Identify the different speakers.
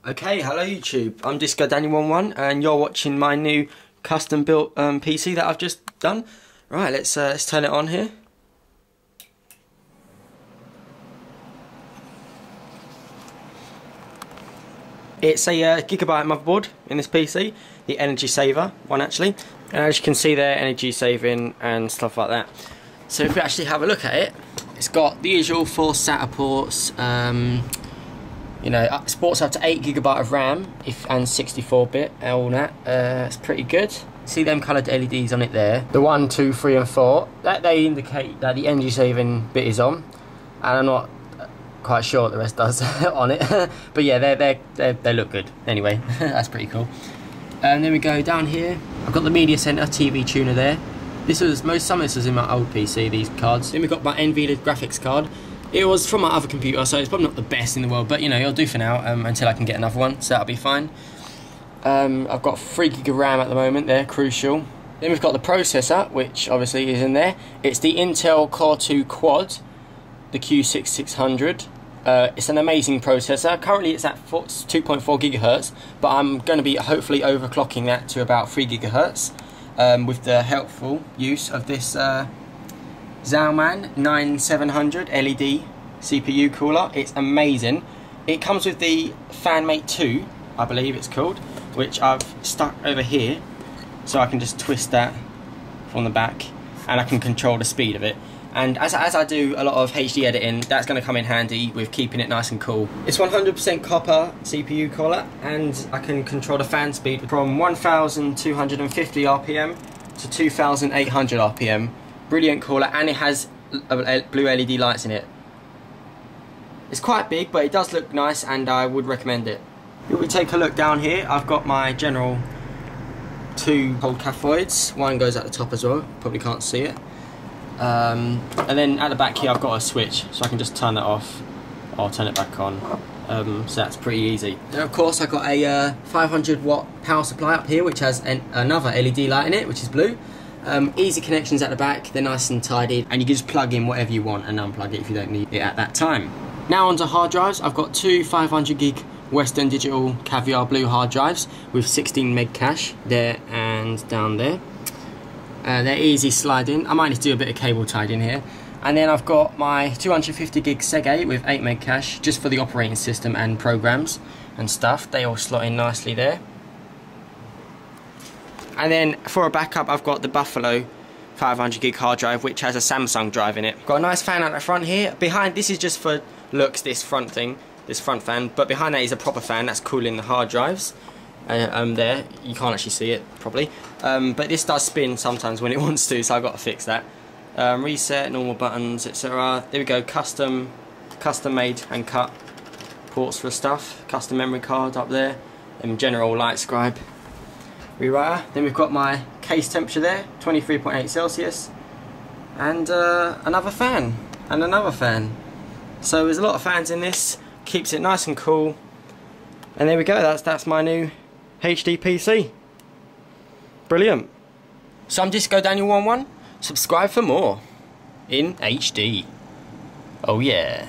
Speaker 1: Okay, hello YouTube, I'm Disco Daniel11 and you're watching my new custom built PC that I've just done. Right, let's turn it on here. It's a Gigabyte motherboard in this PC, the energy saver one actually. And as you can see there, energy saving and stuff like that. So if we actually have a look at it, it's got the usual 4 SATA ports, you know, supports up to 8GB of RAM and 64-bit, all that. It's pretty good. See them coloured LEDs on it there. The 1, 2, 3 and 4, that they indicate that the energy saving bit is on. And I'm not quite sure what the rest does on it. But yeah, they look good. Anyway, that's pretty cool. And then we go down here. I've got the Media Center TV Tuner there. Some of this was in my old PC, these cards. Then we've got my NVIDIA graphics card. It was from my other computer, so it's probably not the best in the world, but you know, it'll do for now until I can get another one, so that'll be fine. I've got 3GB of RAM at the moment there, crucial. Then we've got the processor, which obviously is in there. It's the Intel Core 2 Quad, the Q6600. It's an amazing processor. Currently it's at 2.4 GHz, but I'm going to be hopefully overclocking that to about 3 GHz with the helpful use of this Zalman CNPS9700 LED CPU cooler. It's amazing. It comes with the FanMate 2, I believe it's called, which I've stuck over here, so I can just twist that from the back and I can control the speed of it. And as I do a lot of HD editing, that's going to come in handy with keeping it nice and cool. It's 100% copper CPU cooler, and I can control the fan speed from 1250 RPM to 2800 RPM. Brilliant cooler, and it has blue LED lights in it. It's quite big, but it does look nice, and I would recommend it. If we take a look down here, I've got my general 2 cold cathodes. One goes at the top as well, probably can't see it. And then at the back here I've got a switch, so I can just turn that off or turn it back on. So that's pretty easy. And of course I've got a 500 watt power supply up here, which has another LED light in it, which is blue. Easy connections at the back, they're nice and tidy, and you can just plug in whatever you want and unplug it if you don't need it at that time. Now onto hard drives. I've got 2 500GB Western Digital Caviar blue hard drives with 16 meg cache there and down there. They're easy sliding. I might need to do a bit of cable tied in here. And then I've got my 250GB Seagate with 8 meg cache just for the operating system and programs and stuff. They all slot in nicely there. And then for a backup I've got the Buffalo 500GB hard drive, which has a Samsung drive in it. Got a nice fan out the front here. Behind, this is just for looks, this front fan, but behind that is a proper fan that's cooling the hard drives. There, you can't actually see it properly, but this does spin sometimes when it wants to, so I've got to fix that. Reset, normal buttons, etc. There we go, custom made and cut ports for stuff, custom memory card up there, and general light scribe rewriter. Then we've got my case temperature there, 23.8 Celsius, and another fan, and another fan. So there's a lot of fans in this, keeps it nice and cool. And there we go, that's my new HD PC. Brilliant. So I'm Disco Daniel11. Subscribe for more in HD. Oh yeah.